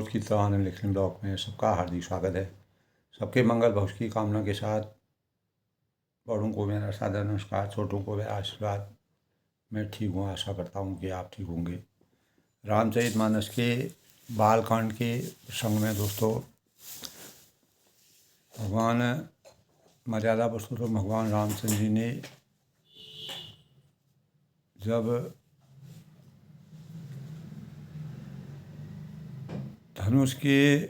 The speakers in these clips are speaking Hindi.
भविष्य की तरह लिखने ब्लॉग में सबका हार्दिक स्वागत है। सबके मंगल भविष्य की कामना के साथ बड़ों को मेरा सादर नमस्कार, छोटों को मेरा आशीर्वाद। मैं ठीक हूँ, आशा करता हूँ कि आप ठीक होंगे। रामचरितमानस के बालकांड के प्रसंग में दोस्तों, भगवान मर्यादा पुरुषोत्तम भगवान रामचंद्र जी ने जब धनुष के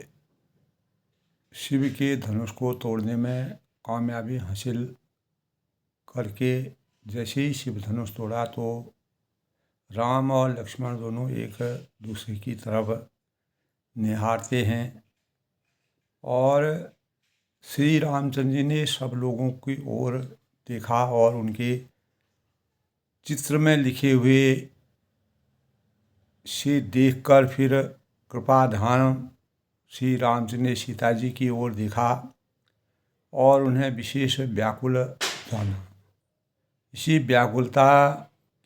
शिव के धनुष को तोड़ने में कामयाबी हासिल करके जैसे ही शिव धनुष तोड़ा तो राम और लक्ष्मण दोनों एक दूसरे की तरफ निहारते हैं और श्री रामचंद्र जी ने सब लोगों की ओर देखा और उनके चित्र में लिखे हुए से देखकर फिर कृपाधाम श्री रामचंद्र ने सीता जी की ओर देखा और उन्हें विशेष व्याकुल जाना। इसी व्याकुलता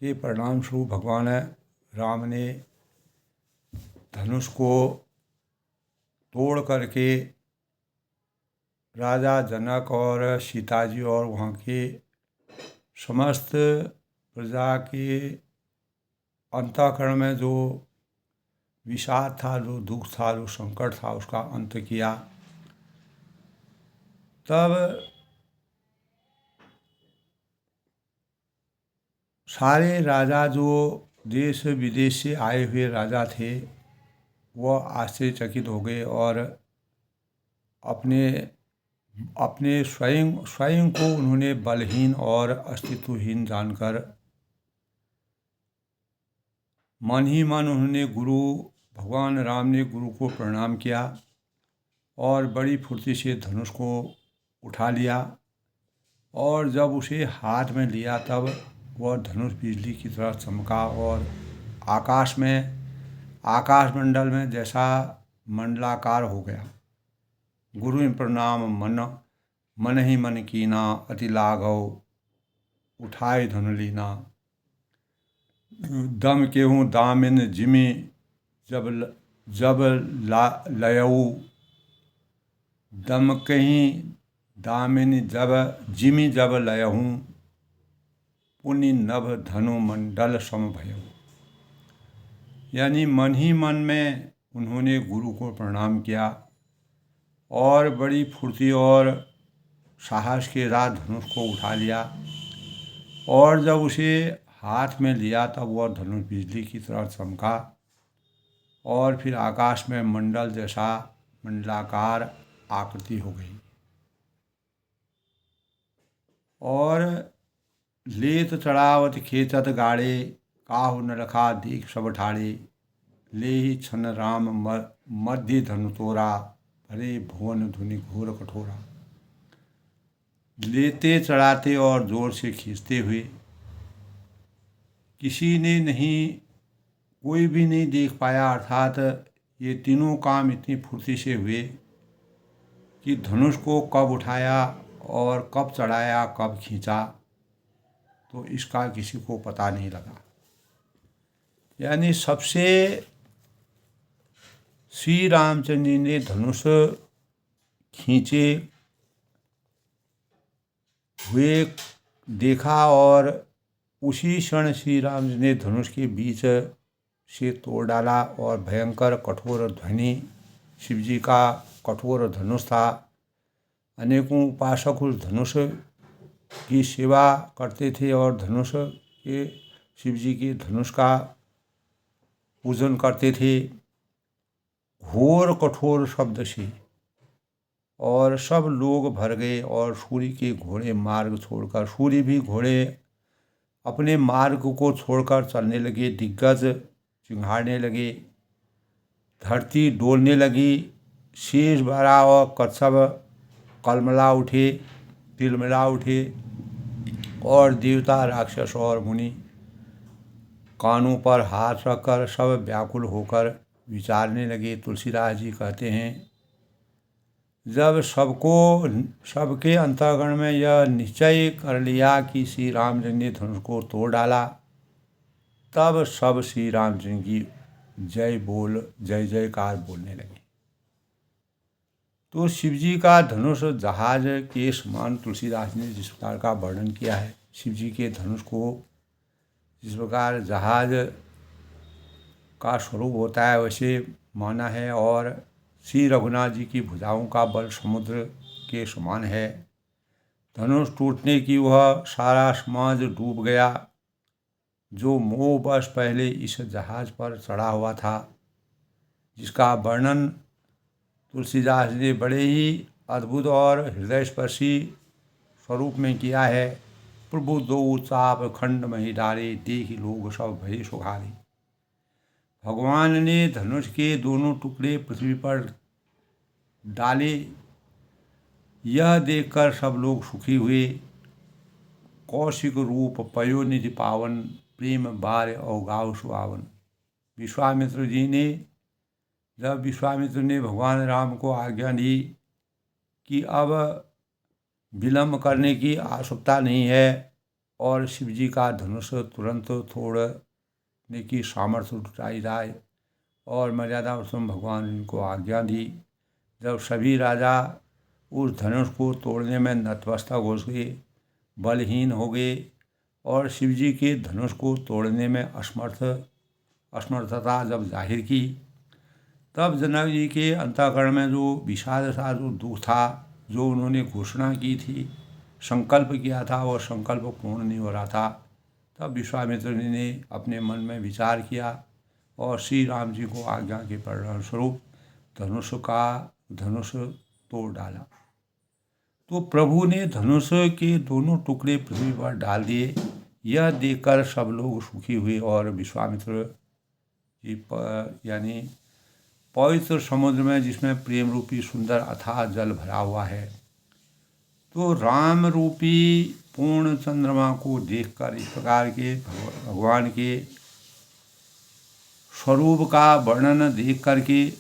के परिणाम स्वरूप भगवान राम ने धनुष को तोड़ करके राजा जनक और सीता जी और वहाँ के समस्त प्रजा के अंतःकरण में जो विषाद था, जो दुख था, जो संकट था, उसका अंत किया। तब सारे राजा जो देश विदेश से आए हुए राजा थे वह आश्चर्यचकित हो गए और अपने अपने स्वयं को उन्होंने बलहीन और अस्तित्वहीन जानकर मन ही मन उन्होंने भगवान राम ने गुरु को प्रणाम किया और बड़ी फुर्ती से धनुष को उठा लिया और जब उसे हाथ में लिया तब वह धनुष बिजली की तरह चमका और आकाशमंडल में जैसा मंडलाकार हो गया। गुरु प्रणाम मन ही मन कीना, अति लाघव उठाए धनु लीना। दम केहूँ दामिन जिमी जब लयऊ, दम कहीं दामिन जब लयहूँ, पुनि नभ धनु मंडल समभयऊ। यानी मन ही मन में उन्होंने गुरु को प्रणाम किया और बड़ी फुर्ती और साहस के साथ धनुष को उठा लिया और जब उसे हाथ में लिया तब वह धनुष बिजली की तरह चमका और फिर आकाश में मंडल जैसा मंडलाकार आकृति हो गई। और लेत चढ़ावत खेचत गाड़े, काहु न रखा देख सब ठाड़े। ले ही छन राम मध्य धनु तोरा, भरे भुवन धुनि घोर कठोरा। लेते चढ़ाते और जोर से खींचते हुए कोई भी नहीं देख पाया, अर्थात ये तीनों काम इतनी फुर्ती से हुए कि धनुष को कब उठाया और कब चढ़ाया, कब खींचा, तो इसका किसी को पता नहीं लगा। यानी सबसे श्री रामचंद्र जी ने धनुष खींचे हुए देखा और उसी क्षण श्री राम जी ने धनुष के बीच से तोड़ डाला और भयंकर कठोर ध्वनि, शिव जी का कठोर धनुष था। अनेकों उपासक उस धनुष की सेवा करते थे और शिव जी के धनुष का पूजन करते थे घोर कठोर शब्द से, और सब लोग भर गए और सूर्य के घोड़े मार्ग छोड़कर, सूर्य भी घोड़े अपने मार्ग को छोड़कर चलने लगे, दिग्गज चिंघाड़ने लगे, धरती डोलने लगी, शेष भरा और कच्छप तिलमिला उठे और देवता, राक्षस और मुनि कानों पर हाथ रखकर सब व्याकुल होकर विचारने लगे। तुलसीदास जी कहते हैं, जब सबके अंतःकरण में यह निश्चय कर लिया कि श्री रामचंद्र ने धनुष को तोड़ डाला, तब सब श्री रामचंद्र की जय जयकार बोलने लगे। तो शिव जी का धनुष जहाज के समान तुलसीदास ने जिस प्रकार का वर्णन किया है, शिव जी के धनुष को जिस प्रकार जहाज का स्वरूप होता है वैसे माना है। और श्री रघुनाथ जी की भुजाओं का बल समुद्र के समान है। धनुष टूटने की वह सारा समाज डूब गया जो मोहवश पहले इस जहाज पर चढ़ा हुआ था, जिसका वर्णन तुलसीदास ने बड़े ही अद्भुत और हृदयस्पर्शी स्वरूप में किया है। प्रभु दो चाप खंड मही डाले, देखी लोग सब भय सुखारे। भगवान ने धनुष के दोनों टुकड़े पृथ्वी पर डाले, यह देखकर सब लोग सुखी हुए। कौशिक रूप पयोनिधि पावन, प्रेम बार अवगाव सुहावन। विश्वामित्र जी ने जब विश्वामित्र ने भगवान राम को आज्ञा दी कि अब विलंब करने की आवश्यकता नहीं है और शिव जी का धनुष तुरंत तोड़ने की सामर्थ्य जुटाई जाए, और मर्यादा पुरुषोत्तम भगवान ने इनको आज्ञा दी। जब सभी राजा उस धनुष को तोड़ने में नतमस्तक हो गए, बलहीन हो गए और शिव जी के धनुष को तोड़ने में असमर्थता जब जाहिर की, तब जनक जी के अंतःकरण में जो विषाद था, जो दुख था, जो उन्होंने घोषणा की थी, संकल्प किया था, वह संकल्प पूर्ण नहीं हो रहा था। तब विश्वामित्र जी ने अपने मन में विचार किया और श्री राम जी को आज्ञा के परिणाम स्वरूप धनुष तोड़ डाला। तो प्रभु ने धनुष के दोनों टुकड़े पृथ्वी पर डाल दिए। यह देखकर सब लोग सुखी हुए और विश्वामित्र जी यानी पवित्र समुद्र में, जिसमें प्रेम रूपी सुंदर अथाह जल भरा हुआ है, तो राम रूपी पूर्ण चंद्रमा को देखकर इस प्रकार के भगवान के स्वरूप का वर्णन देख करके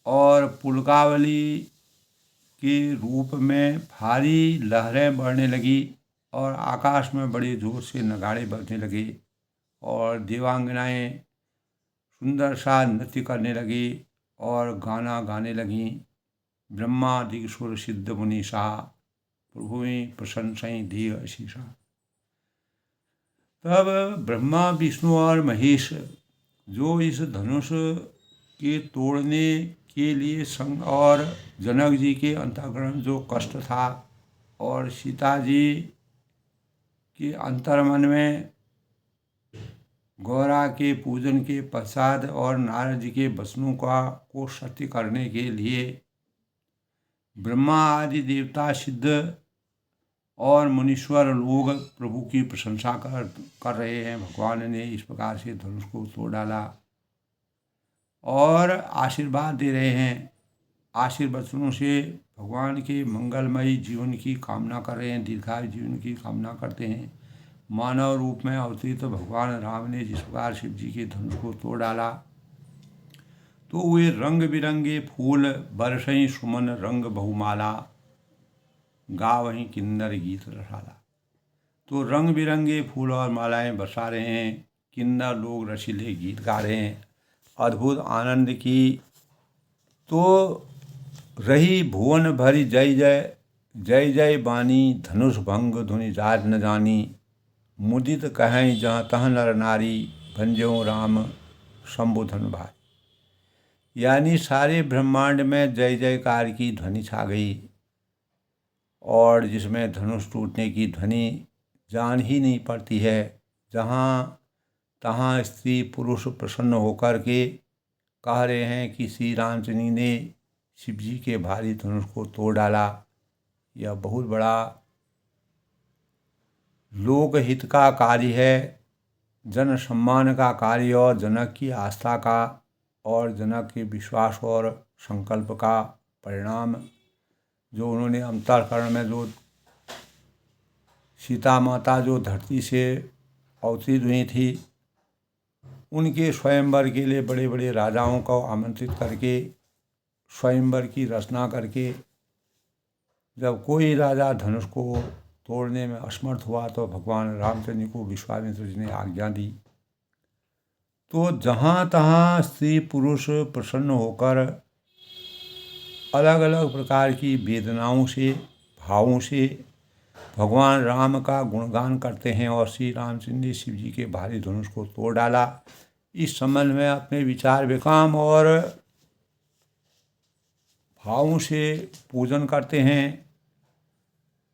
और पुलकावली के रूप में भारी लहरें बढ़ने लगी और आकाश में बड़े जोर से नगाड़े बजने लगे और देवांगनाएं सुंदर सा नृत्य करने लगी और गाना गाने लगीं। ब्रह्मा दिगसुर सिद्ध मुनीषा, प्रभु प्रशंसई देव आशीषा। तब ब्रह्मा विष्णु और महेश जो इस धनुष के तोड़ने के लिए संग, और जनक जी के अंतःकरण जो कष्ट था और सीता जी के अंतर्मन में गौरा के पूजन के पश्चात और नारद जी के वचनों को सत्य करने के लिए ब्रह्मा आदि देवता सिद्ध और मुनीश्वर लोग प्रभु की प्रशंसा कर रहे हैं। भगवान ने इस प्रकार से धनुष को तोड़ डाला और आशीर्वाद दे रहे हैं। आशीर्वचनों से भगवान के मंगलमयी जीवन की कामना कर रहे हैं, दीर्घायु जीवन की कामना करते हैं। मानव रूप में अवतरित भगवान राम ने जिस प्रकार शिव जी के धनुष को तोड़ डाला, तो वे रंग बिरंगे फूल बरसई सुमन रंग बहुमाला, गावहीं किन्नर गीत रसाला। तो रंग बिरंगे फूल और मालाएं बरसा रहे हैं, किन्नर लोग रसीले गीत गा रहे हैं अद्भुत आनंद की। तो रही भुवन भरी जय जय, जय जय बानी, धनुष भंग धुनि जात न जानी। मुदित कहें जहाँ तह नर नारी, भंजो राम शंभुधन भाई। यानी सारे ब्रह्मांड में जय जयकार की ध्वनि छा गई और जिसमें धनुष टूटने की ध्वनि जान ही नहीं पड़ती है। जहाँ तहाँ स्त्री पुरुष प्रसन्न होकर के कह रहे हैं कि श्री रामचंद्र ने शिव जी के भारी धनुष को तोड़ डाला। यह बहुत बड़ा लोकहित का कार्य है, जन सम्मान का कार्य और जनक की आस्था का और जनक के विश्वास और संकल्प का परिणाम, जो उन्होंने अंतःकरण में जो सीता माता जो धरती से अवतरित हुई थी, उनके स्वयंवर के लिए बड़े बड़े राजाओं को आमंत्रित करके स्वयंवर की रचना करके जब कोई राजा धनुष को तोड़ने में असमर्थ हुआ तो भगवान रामचंद्र को विश्वामित्र जी ने आज्ञा दी। तो जहाँ तहाँ स्त्री पुरुष प्रसन्न होकर अलग अलग प्रकार की वेदनाओं से, भावों से भगवान राम का गुणगान करते हैं और श्री रामचंद्र ने शिव जी के भारी धनुष को तोड़ डाला। इस संबंध में अपने विचार विकाम और भावों से पूजन करते हैं।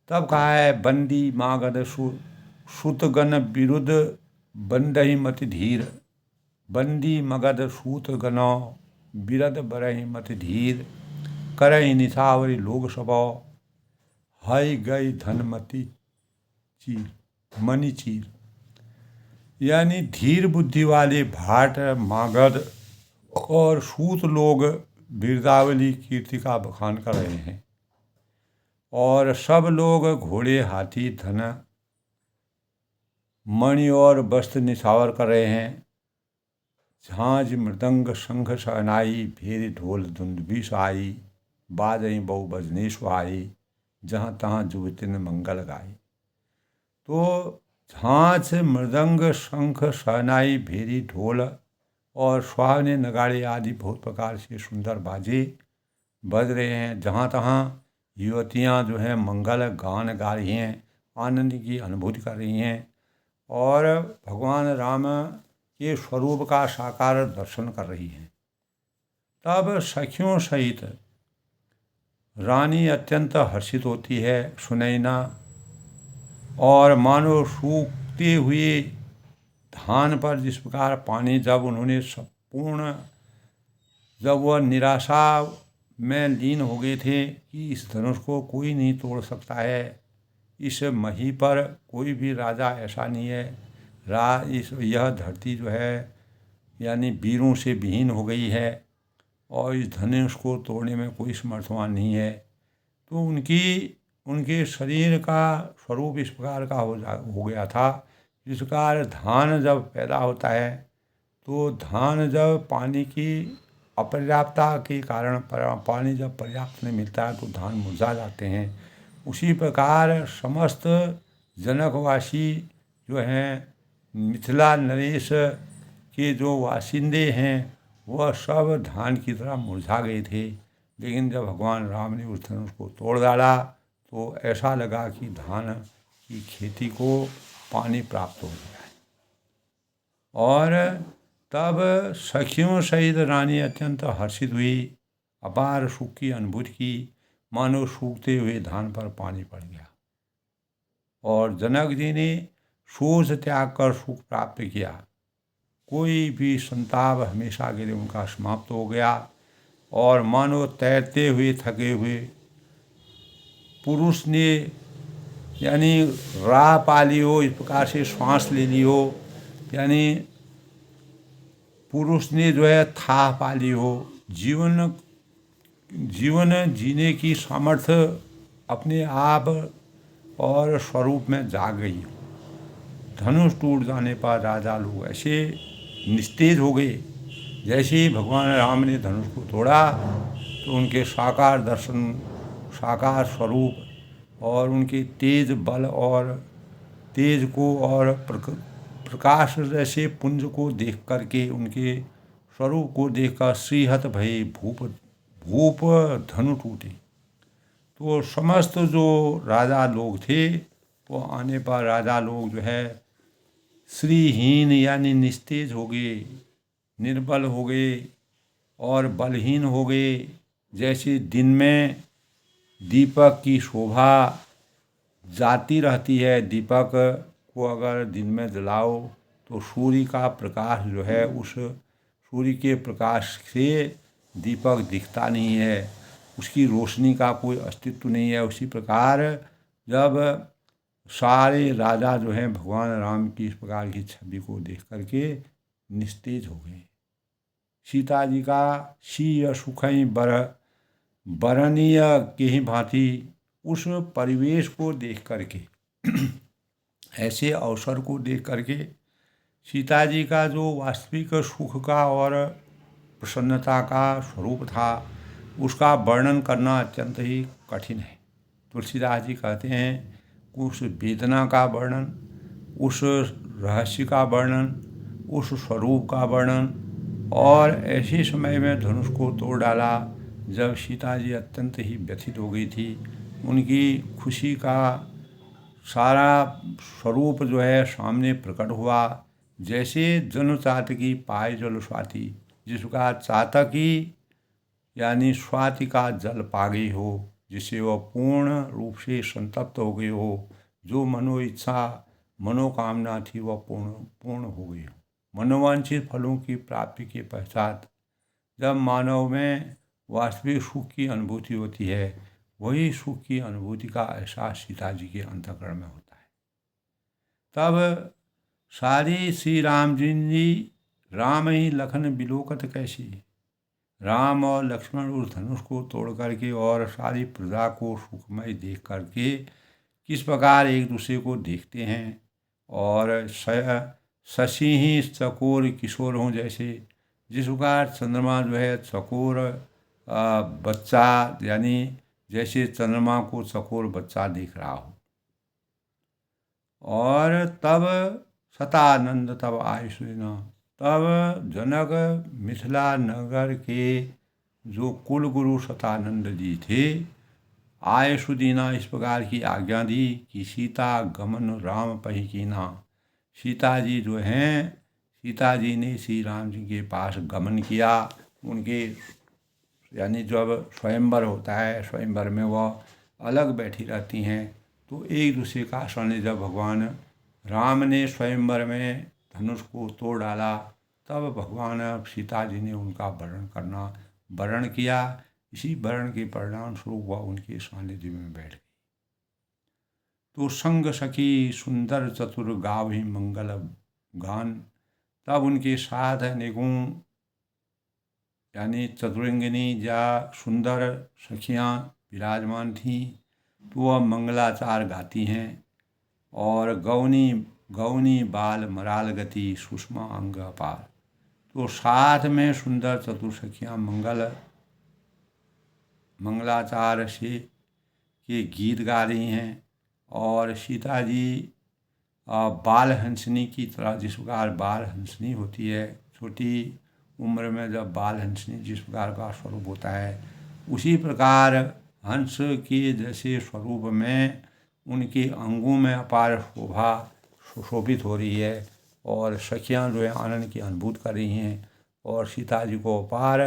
तब कहा है, बंदी मागध सूतगण विरुद्ध बंदहि मति धीर, बंदी मगध सूत गणो बिरद बरहि मति धीर, करहि निशावरी लोग सबौ, हई गई धनमति चीर मणि चीर। यानी धीर बुद्धि वाले भाट, मागध और सूत लोग बिरदावली कीर्ति का बखान कर रहे हैं और सब लोग घोड़े, हाथी, धन, मणि और वस्त्र निछावर कर रहे हैं। झांझ मृदंग शंख शहनाई, भेरी ढोल धुंदुभी सहाई, बाजई बहु बजने सुहाई, जहाँ तहाँ जुगतिन मंगल गाई। तो झांझ मृदंग शंख शहनाई, भेरी ढोल और सुहावने नगाड़े आदि बहुत प्रकार से सुंदर बाजे बज रहे हैं। जहाँ तहाँ युवतियाँ जो हैं मंगल गान गा रही हैं, आनंद की अनुभूति कर रही हैं और भगवान राम के स्वरूप का साकार दर्शन कर रही हैं। तब सखियों सहित रानी अत्यंत हर्षित होती है, सुनैना, और मानो सूखते हुए धान पर जिस प्रकार पानी जब उन्होंने संपूर्ण, जब वह निराशा में लीन हो गए थे कि इस धनुष को कोई नहीं तोड़ सकता है, इस मही पर कोई भी राजा ऐसा नहीं है, यह धरती जो है यानी वीरों से विहीन हो गई है और इस धनुष को तोड़ने में कोई समर्थवान नहीं है। तो उनके शरीर का स्वरूप इस प्रकार का हो गया था। इस प्रकार धान जब पैदा होता है तो धान जब पानी की अपर्याप्तता के कारण पानी जब पर्याप्त नहीं मिलता है तो धान मुरझा जाते हैं। उसी प्रकार समस्त जनकवासी जो हैं, मिथिला नरेश के जो वासिंदे हैं, वह सब धान की तरह मुरझा गए थे। लेकिन जब भगवान राम ने उस धनुष को तोड़ डाला तो ऐसा लगा कि धान की खेती को पानी प्राप्त हो गया है। और तब सखियों सहित रानी अत्यंत हर्षित हुई, अपार सुख की अनुभूति की, मानो सूखते हुए धान पर पानी पड़ गया। और जनक जी ने शोष त्याग कर सुख प्राप्त किया। कोई भी संताप हमेशा के लिए उनका समाप्त हो गया और मानो तैरते हुए थके हुए पुरुष ने यानी राह पा ली हो, इस प्रकार से श्वास ले ली हो, यानी पुरुष ने जो है था पा ली हो, जीवन जीने की सामर्थ्य अपने आप और स्वरूप में जाग गई। धनुष टूट जाने पर राजा लोग ऐसे निस्तेज हो गए, जैसे ही भगवान राम ने धनुष को तोड़ा तो उनके साकार दर्शन, साकार स्वरूप और उनके तेज बल और तेज को और प्रकाश जैसे पुंज को देख करके, उनके स्वरूप को देखकर श्रीहत भये भूप धनु टूटे। तो समस्त जो राजा लोग थे वो आने पर राजा लोग जो है श्रीहीन यानी निस्तेज हो गए, निर्बल हो गए और बलहीन हो गए। जैसे दिन में दीपक की शोभा जाती रहती है, दीपक को अगर दिन में जलाओ तो सूर्य का प्रकाश जो है, उस सूर्य के प्रकाश से दीपक दिखता नहीं है, उसकी रोशनी का कोई अस्तित्व नहीं है। उसी प्रकार जब सारे राजा जो हैं भगवान राम की इस प्रकार की छवि को देख करके निस्तेज हो गए। सीता जी का सी सुखई बरनीय के ही भांति उस परिवेश को देख करके ऐसे अवसर को देख करके सीता जी का जो वास्तविक सुख का और प्रसन्नता का स्वरूप था, उसका वर्णन करना अत्यंत ही कठिन है। तुलसीदास जी कहते हैं उस वेदना का वर्णन, उस रहस्य का वर्णन, उस स्वरूप का वर्णन, और ऐसे समय में धनुष को तोड़ डाला जब सीता जी अत्यंत ही व्यथित हो गई थी, उनकी खुशी का सारा स्वरूप जो है सामने प्रकट हुआ। जैसे जनु चातकी पाए जल स्वाति, जिस प्रकार चातकी यानी स्वाति का जल पा गई हो, जिससे वह पूर्ण रूप से संतप्त हो गई हो, जो मनो इच्छा मनोकामना थी वह पूर्ण पूर्ण हो गई हो। मनोवांछित फलों की प्राप्ति के पश्चात जब मानव में वास्तविक सुख की अनुभूति होती है, वही सुख की अनुभूति का एहसास सीता जी के अंतःकरण में होता है। तब सारी श्री राम जी राम ही लखन बिलोकत कैसी, राम और लक्ष्मण उस धनुष को तोड़ करके और सारी प्रजा को सुखमय देख करके किस प्रकार एक दूसरे को देखते हैं, और शशि ही चकोर किशोर हों जैसे, जिस प्रकार चंद्रमा जो है चकोर बच्चा, यानी जैसे चंद्रमा को चकोर बच्चा दिख रहा हो। और तब सतानंद तब आए सुना, तब जनक मिथिला नगर के जो कुल गुरु सतानंद जी थे, आए सुदीना इस प्रकार की आज्ञा दी कि सीता गमन राम पही कीना। सीता जी जो हैं, सीता जी ने श्री राम जी के पास गमन किया। उनके यानी जब स्वयंवर होता है, स्वयंवर में वह अलग बैठी रहती हैं, तो एक दूसरे का आश्रय जब भगवान राम ने स्वयंवर में धनुष को तोड़ डाला, तब भगवान सीता जी ने उनका वर्ण किया। इसी वर्ण के परिणाम स्वरूप वह उनके सानिध्य में बैठ गई। तो संग सखी सुंदर चतुर गावहि मंगल गान, तब उनके साथ अनेकों यानी चतुरंगिनी या सुंदर सखियाँ विराजमान थीं, तो वह मंगलाचार गाती हैं। और गौनी बाल मराल गति सुषमा अंग अपार, तो साथ में सुंदर चतुर सखियाँ मंगलाचार से के गीत गा रही हैं। और सीता जी बाल हंसनी की तरह, जिस प्रकार बाल हंसनी होती है छोटी उम्र में, जब बाल हंसनी जिस प्रकार का स्वरूप होता है, उसी प्रकार हंस के जैसे स्वरूप में उनके अंगों में अपार शोभा सुशोभित हो रही है। और सखियाँ जो है आनंद की अनुभूति कर रही हैं, और सीता जी को अपार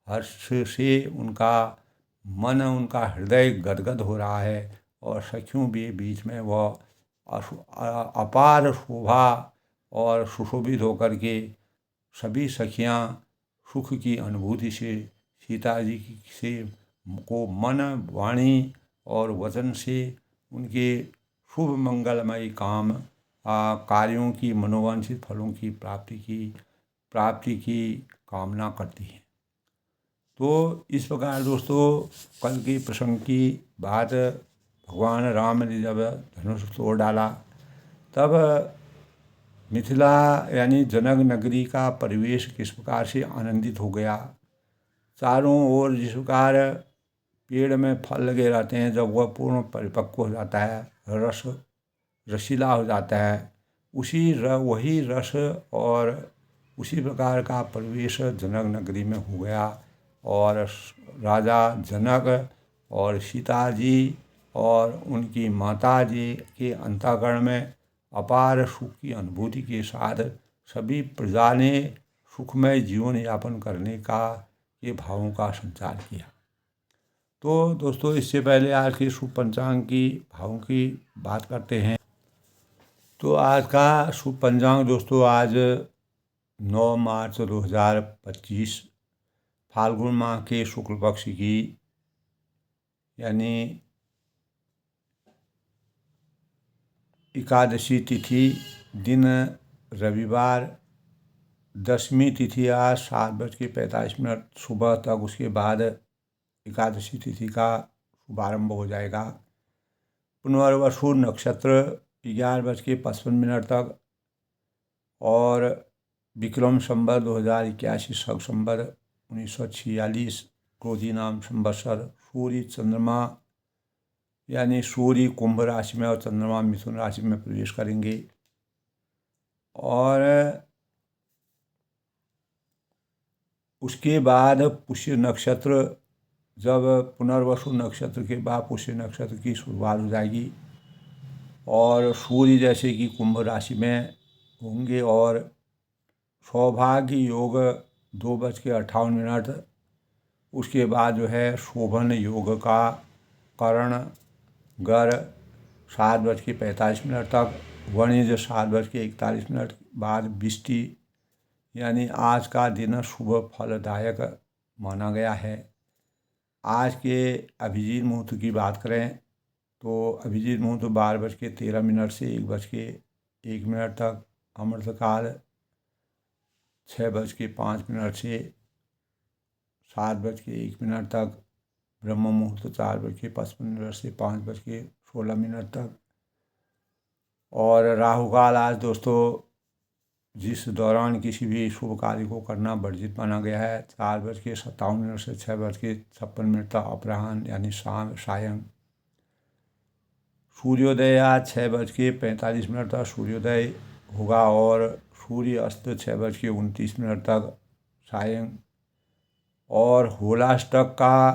हर्ष से उनका मन, उनका हृदय गदगद हो रहा है। और सखियों भी बीच में वह अपार शोभा और सुशोभित होकर के सभी सखियाँ सुख की अनुभूति से सीता जी से को मन, वाणी और वचन से उनके शुभ मंगलमय कार्यों की, मनोवांछित फलों की प्राप्ति की कामना करती हैं। तो इस प्रकार दोस्तों, कल की प्रसंग की बात, भगवान राम ने जब धनुष तोड़ डाला, तब मिथिला यानी जनक नगरी का परिवेश किस प्रकार से आनंदित हो गया। चारों ओर जिस प्रकार पेड़ में फल लगे रहते हैं, जब वह पूर्ण परिपक्व हो जाता है, रसीला हो जाता है, वही रस और उसी प्रकार का परिवेश जनक नगरी में हो गया। और राजा जनक और सीता जी और उनकी माता जी के अंतःकरण में अपार सुख की अनुभूति के साथ सभी प्रजा ने सुखमय जीवन यापन करने के भावों का संचार किया। तो दोस्तों, इससे पहले आज के शुभ पंचांग की भावों की बात करते हैं। तो आज का शुभ पंचांग दोस्तों, आज 9 मार्च 2025 फाल्गुन माह के शुक्ल पक्ष की यानी एकादशी तिथि, दिन रविवार, दशमी तिथि आज 7:45 सुबह तक, उसके बाद एकादशी तिथि का शुभारंभ हो जाएगा। पुनर्वसु नक्षत्र 11:55 तक, और विक्रम संवत 2081 शक संवत 1946 क्रोधी नाम संवत्सर, सूर्य चंद्रमा यानी सूर्य कुंभ राशि में और चंद्रमा मिथुन राशि में प्रवेश करेंगे। और उसके बाद पुष्य नक्षत्र जब पुनर्वसु नक्षत्र के बाद पुष्य नक्षत्र की शुरुआत हो जाएगी और सूर्य जैसे कि कुंभ राशि में होंगे और सौभाग्य योग 2:58, उसके बाद जो है शोभन योग का करण गर 7:45 तक, वणिज 7:41 बाद बिष्टि, यानी आज का दिन शुभ फलदायक माना गया है। आज के अभिजीत मुहूर्त की बात करें तो अभिजीत मुहूर्त 12:13 से 1:01 तक, अमृतकाल 6:05 से 7:01 तक, ब्रह्म मुहूर्त 4:55 से 5:16 तक, और राहु काल आज दोस्तों जिस दौरान किसी भी शुभ कार्य को करना वर्जित माना गया है 4:57 से 6:56 तक अपराह्न यानी शाम सायं। सूर्योदय आज 6:45 तक सूर्योदय होगा और सूर्य अस्त 6:29 तक सायं। और होलाष्टक का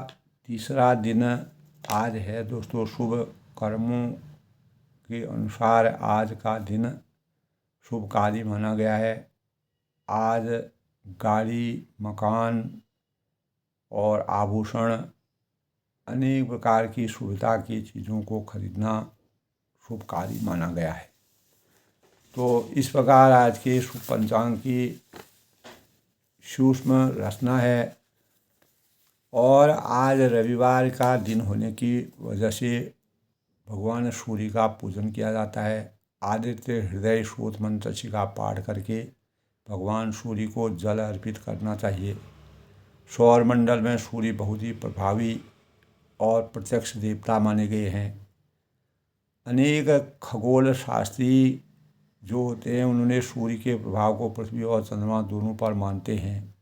तीसरा दिन आज है दोस्तों। शुभ कर्मों के अनुसार आज का दिन शुभकारी माना गया है। आज गाड़ी, मकान और आभूषण, अनेक प्रकार की सुविधा की चीज़ों को खरीदना शुभकारी माना गया है। तो इस प्रकार आज के शुभ पंचांग की सूक्ष्म रचना है। और आज रविवार का दिन होने की वजह से भगवान सूर्य का पूजन किया जाता है। आदित्य हृदय स्रोत मंत्र का पाठ करके भगवान सूर्य को जल अर्पित करना चाहिए। सौरमंडल में सूर्य बहुत ही प्रभावी और प्रत्यक्ष देवता माने गए हैं। अनेक खगोल शास्त्री जो होते हैं उन्होंने सूर्य के प्रभाव को पृथ्वी और चंद्रमा दोनों पर मानते हैं।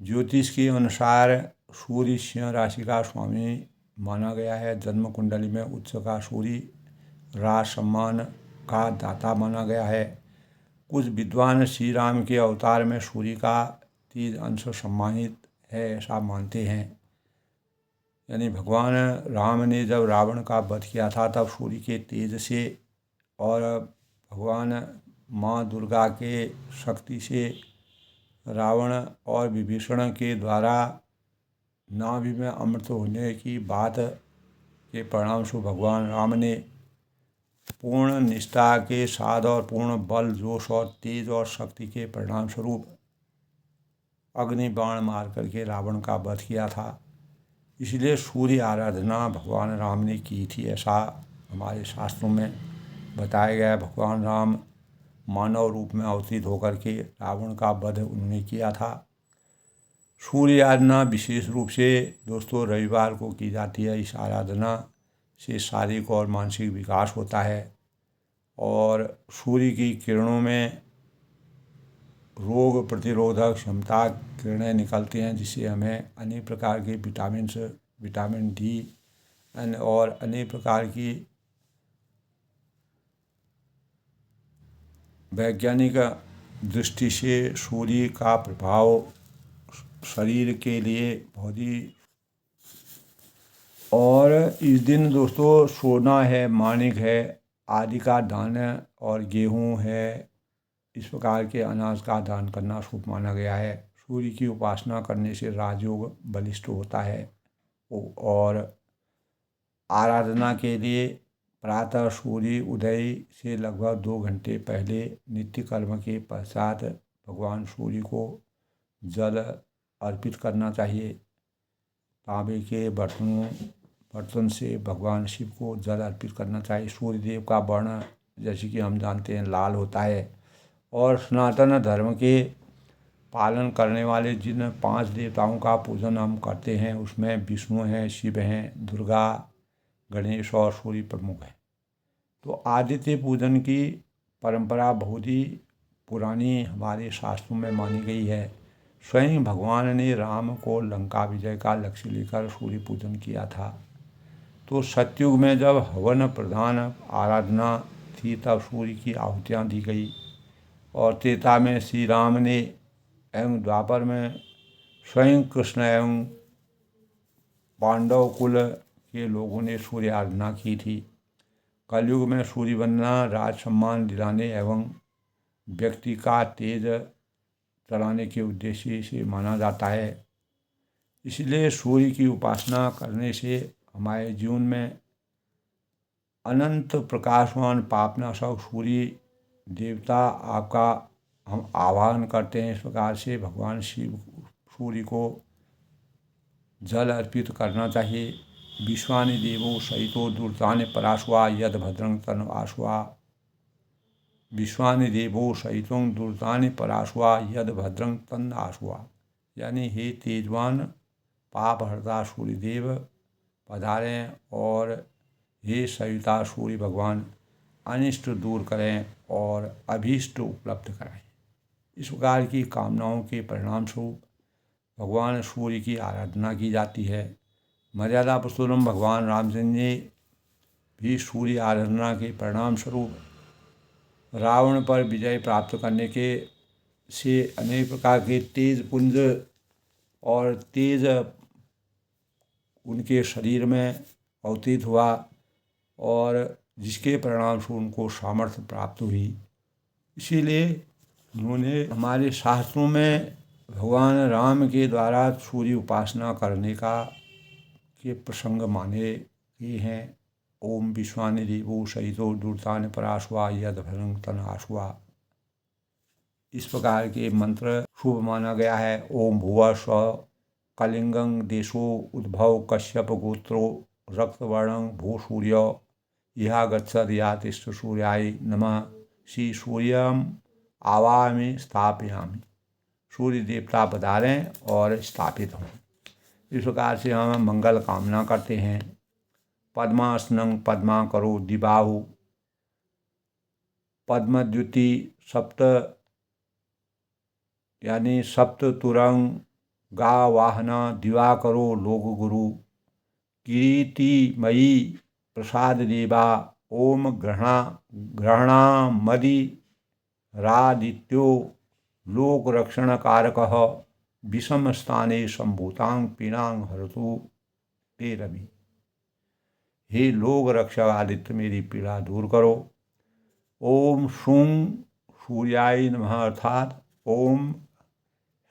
ज्योतिष के अनुसार सूर्य सिंह राशि का स्वामी माना गया है। जन्म कुंडली में उच्च का सूर्य राज सम्मान का दाता माना गया है। कुछ विद्वान श्री राम के अवतार में सूर्य का 3 अंश सम्मानित है ऐसा मानते हैं। यानी भगवान राम ने जब रावण का वध किया था तब सूर्य के तेज से और भगवान माँ दुर्गा के शक्ति से रावण और विभीषण के द्वारा नाभि में अमृत होने की बात के परिणाम स्वरूप भगवान राम ने पूर्ण निष्ठा के साथ और पूर्ण बल, जोश और तेज और शक्ति के परिणाम स्वरूप अग्नि बाण मार करके रावण का वध किया था। इसलिए सूर्य आराधना भगवान राम ने की थी ऐसा हमारे शास्त्रों में बताया गया है। भगवान राम मानव रूप में अवतरित होकर के रावण का वध उन्होंने किया था। सूर्य आराधना विशेष रूप से दोस्तों रविवार को की जाती है। इस आराधना से शारीरिक और मानसिक विकास होता है और सूर्य की किरणों में रोग प्रतिरोधक क्षमता किरणें निकलती हैं जिससे हमें अनेक प्रकार के विटामिन डी और अनेक प्रकार की वैज्ञानिक दृष्टि से सूर्य का प्रभाव शरीर के लिए बहुत ही। और इस दिन दोस्तों सोना है, माणिक है आदि का दान और गेहूँ है, इस प्रकार के अनाज का दान करना शुभ माना गया है। सूर्य की उपासना करने से राजयोग बलिष्ठ होता है। और आराधना के लिए प्रातः सूर्य उदय से लगभग 2 घंटे पहले नित्य कर्म के पश्चात भगवान सूर्य को जल अर्पित करना चाहिए। तांबे के बर्तन से भगवान शिव को जल अर्पित करना चाहिए। सूर्य देव का वर्ण जैसे कि हम जानते हैं लाल होता है। और सनातन धर्म के पालन करने वाले जिन 5 देवताओं का पूजन हम करते हैं उसमें विष्णु हैं, शिव हैं, दुर्गा, गणेश और सूर्य प्रमुख हैं। तो आदित्य पूजन की परंपरा बहुत ही पुरानी हमारे शास्त्रों में मानी गई है। स्वयं भगवान ने राम को लंका विजय का लक्ष्य लेकर सूर्य पूजन किया था। तो सतयुग में जब हवन प्रधान आराधना थी तब सूर्य की आहुतियाँ दी गई। और त्रेता में श्री राम ने एवं द्वापर में स्वयं कृष्ण एवं पांडव कुल के लोगों ने सूर्य आराधना की थी। कलयुग में सूर्य वंदना राज सम्मान दिलाने एवं व्यक्ति का तेज चलाने के उद्देश्य से माना जाता है। इसलिए सूर्य की उपासना करने से हमारे जीवन में अनंत प्रकाशवान पापनाशक सूर्य देवता आपका हम आह्वान करते हैं। इस प्रकार से भगवान शिव सूर्य को जल अर्पित करना चाहिए। विश्वानि देवो सहितो दुर्तानि पराश्वा यद भद्रं तन आश्वा। विश्वानि देवो सहितो दुर्तानि पराश्वा यद भद्रं तन आश्वा। यानी हे तेजवान पाप हरता सूर्यदेव पधारें और हे सविता सूर्य भगवान अनिष्ट दूर करें और अभीष्ट उपलब्ध कराएं। इस प्रकार की कामनाओं के परिणाम स्वरूप भगवान सूर्य की आराधना की जाती है। मर्यादा पुरुषोत्तम भगवान रामचंद्र ने भी सूर्य आराधना के परिणाम स्वरूप रावण पर विजय प्राप्त करने के से अनेक प्रकार के तेज पुंज और तेज उनके शरीर में अवतीत हुआ और जिसके परिणाम से उनको सामर्थ्य प्राप्त हुई। इसीलिए उन्होंने हमारे शास्त्रों में भगवान राम के द्वारा सूर्य उपासना करने के प्रसंग माने गए हैं। ओम विश्वानि देवो सहितो दुर्तानि पराश्वा यद भद्रं तन आश्वा। इस प्रकार के मंत्र शुभ माना गया है। ओम भुवः स्वः कलिंगं देशो उद्भव कश्यप गोत्रो रक्तवर्णं भू सूर्य यह गच्छद या तिष्ठ सूर्याय नमः। श्री सूर्यम आवामि स्थापयामि। सूर्य देवता पधारें और स्थापित हों। इस प्रकार से हम मंगल कामना करते हैं। पद्मासनं पद्मा करो दिबाहु पद्मद्युति सप्त यानी सप्त तुरंग गा वाहना दिवा करो लोक गुरु किरीटिमयी प्रसाद देवा। ओम ग्रहणामदि रादित्यो लोक रक्षण कारकः विषम स्थाने संभूतांग पीणांग हरतु ते रवि। हे लोक रक्षक आदित्य मेरी पीड़ा दूर करो। ओम शूं सूर्याय नमः अर्थात ओम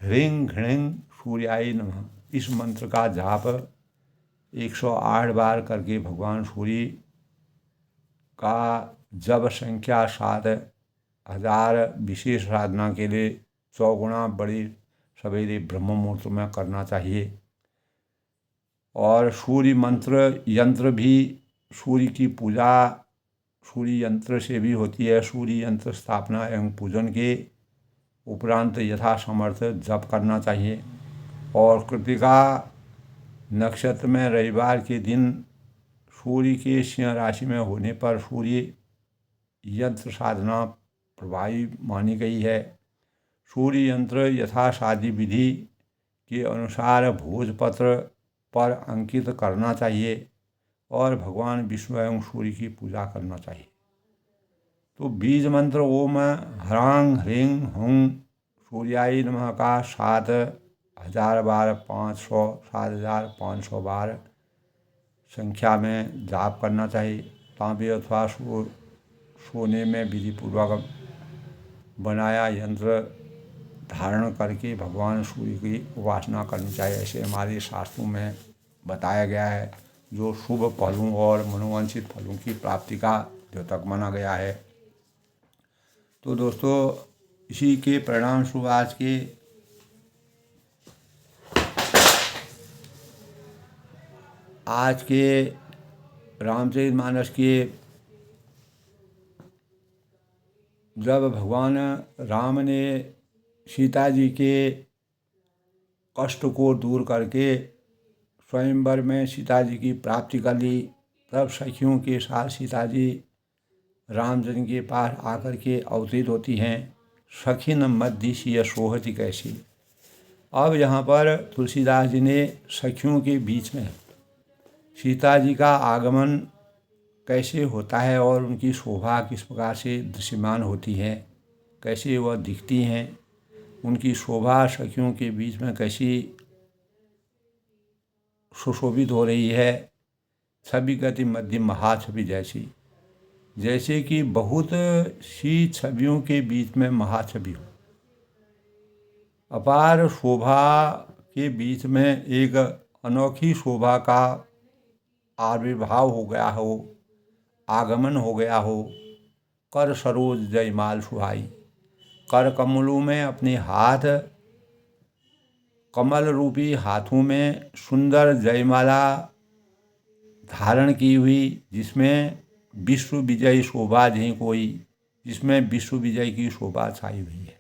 ह्रीं घृं सूर्याय नमः। इस मंत्र का जाप 108 बार करके भगवान सूर्य का जप संख्या 7000 विशेष साधना के लिए 100 गुना बड़ी सवेरे ब्रह्म मुहूर्त में करना चाहिए। और सूर्य मंत्र यंत्र भी सूर्य की पूजा सूर्य यंत्र से भी होती है। सूर्य यंत्र स्थापना एवं पूजन के उपरांत यथा समर्थ जप करना चाहिए। और कृतिका नक्षत्र में रविवार के दिन सूर्य के सिंह राशि में होने पर सूर्य यंत्र साधना प्रभावी मानी गई है। सूर्य यंत्र यथा शादी विधि के अनुसार भोजपत्र पर अंकित करना चाहिए और भगवान विष्णु एवं सूर्य की पूजा करना चाहिए। तो बीज मंत्र ओम ह्रांग ह्रीं हुं सूर्याय नमः का 7000 बार 7500 बार संख्या में जाप करना चाहिए। तांबे अथवा सोने में विधिपूर्वक बनाया यंत्र धारण करके भगवान सूर्य की उपासना करनी चाहिए। ऐसे हमारे शास्त्रों में बताया गया है, जो शुभ फलों और मनोवांछित फलों की प्राप्ति का द्योतक माना गया है। तो दोस्तों, इसी के परिणाम स्वरूप आज के रामचरितमानस के जब भगवान राम ने सीता जी के कष्ट को दूर करके स्वयंवर में सीता जी की प्राप्ति कर ली, तब सखियों के साथ सीता जी रामचंद्र के पास आकर के अवतरित होती हैं। सखिन मध्यशीय सोहति कैसी। अब यहाँ पर तुलसीदास जी ने सखियों के बीच में सीता जी का आगमन कैसे होता है और उनकी शोभा किस प्रकार से दृश्यमान होती है, कैसे वह दिखती हैं, उनकी शोभा सखियों के बीच में कैसी सुशोभित हो रही है। छवि गति मध्यम महाछवि जैसी, जैसे कि बहुत सी छवियों के बीच में महाछवि हो। अपार शोभा के बीच में एक अनोखी शोभा का आविर्भाव हो गया हो, आगमन हो गया हो। कर सरोज जयमाल सुहाई, कर कमलों में अपने हाथ, कमल रूपी हाथों में सुंदर जयमाला धारण की हुई, जिसमें विश्व विजय शोभा नहीं कोई, जिसमें विश्व विजय की शोभा छाई हुई है।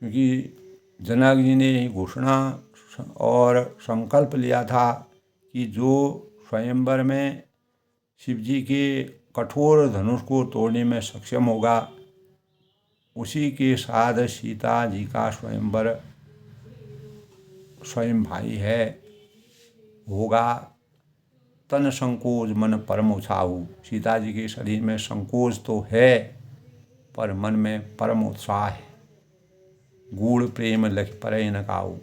क्योंकि जनक जी ने घोषणा और संकल्प लिया था कि जो स्वयंवर में शिव जी के कठोर धनुष को तोड़ने में सक्षम होगा, उसी के साथ सीता जी का स्वयंवर स्वयं भाई है होगा। तन संकोच मन परम उत्साहु, सीता जी के शरीर में संकोच तो है पर मन में परम उत्साह है। गूढ़ प्रेम लख परे न काऊ,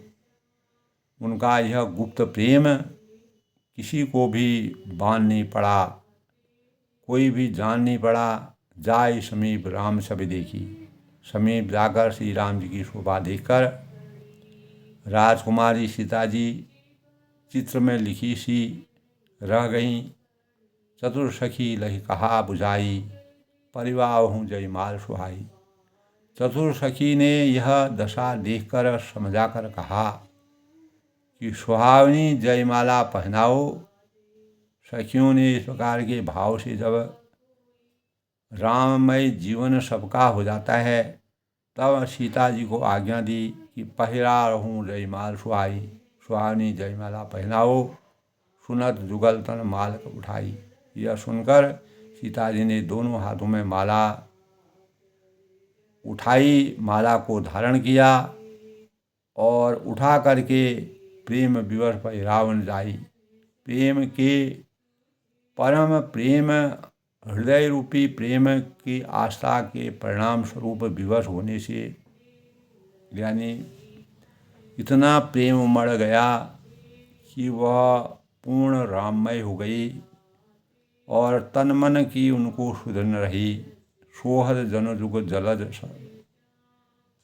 उनका यह गुप्त प्रेम किसी को भी बांध नहीं पड़ा, कोई भी जान नहीं पड़ा। जाय समीप राम छवि देखी, समीप जाकर श्री राम जी की शोभा देखकर राजकुमारी सीता जी चित्र में लिखी सी रह गईं। चतुर सखी लही कहा बुझाई, परिवार हूँ जयमाल सुहाई। चतुर सखी ने यह दशा देखकर समझाकर कहा कि सुहावनी जयमाला पहनाओ। सखियों ने इस प्रकार के भाव से जब राममय जीवन सबका हो जाता है, तब सीता जी को आज्ञा दी कि पहिरा रहूँ जयमाल सुहाई, सुहावनी जयमाला पहनाओ। सुनत जुगल तन माल उठाई। यह सुनकर सीता जी ने दोनों हाथों में माला उठाई, माला को धारण किया और उठा करके प्रेम विवश पहिरावन जाई। प्रेम के परम प्रेम, हृदय रूपी प्रेम की आस्था के परिणाम स्वरूप विवश होने से, यानी इतना प्रेम उमड़ गया कि वह पूर्ण राममय हो गई और तन मन की उनको सुध न रही। सोहद जन जुग जलद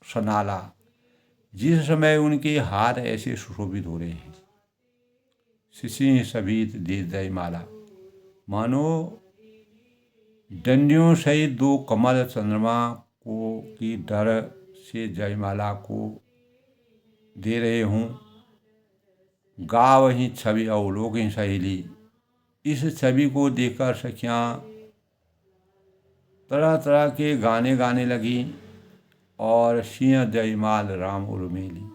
सनाला, जिस समय उनके हाथ ऐसे सुशोभित हो रहे हैं, शिशि सभीत दे जयमाला, मानो डंडियों सहित दो कमल चंद्रमा को की डर से जयमाला को दे रहे हों। गाव ही छवि अवलोक ही सहेली, इस छवि को देखकर सखियाँ तरह तरह के गाने गाने लगी और सिंह जयमाल राम उर्मिली।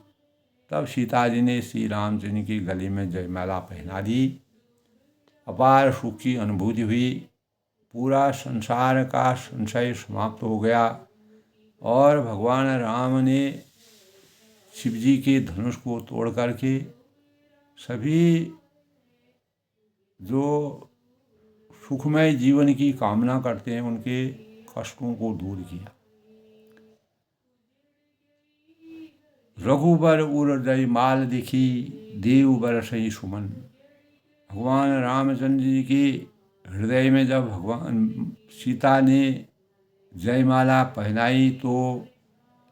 तब सीता जी ने श्री रामचंद्र की गले में जयमाला पहना दी। अपार सुख की अनुभूति हुई, पूरा संसार का संशय समाप्त हो गया और भगवान राम ने शिव जी के धनुष को तोड़ करके सभी जो सुखमय जीवन की कामना करते हैं उनके कष्टों को दूर किया। रघुबर उर जयमाल दिखी, देव बरसई सुमन। भगवान रामचंद्र जी के हृदय में जब भगवान सीता ने जयमाला पहनाई तो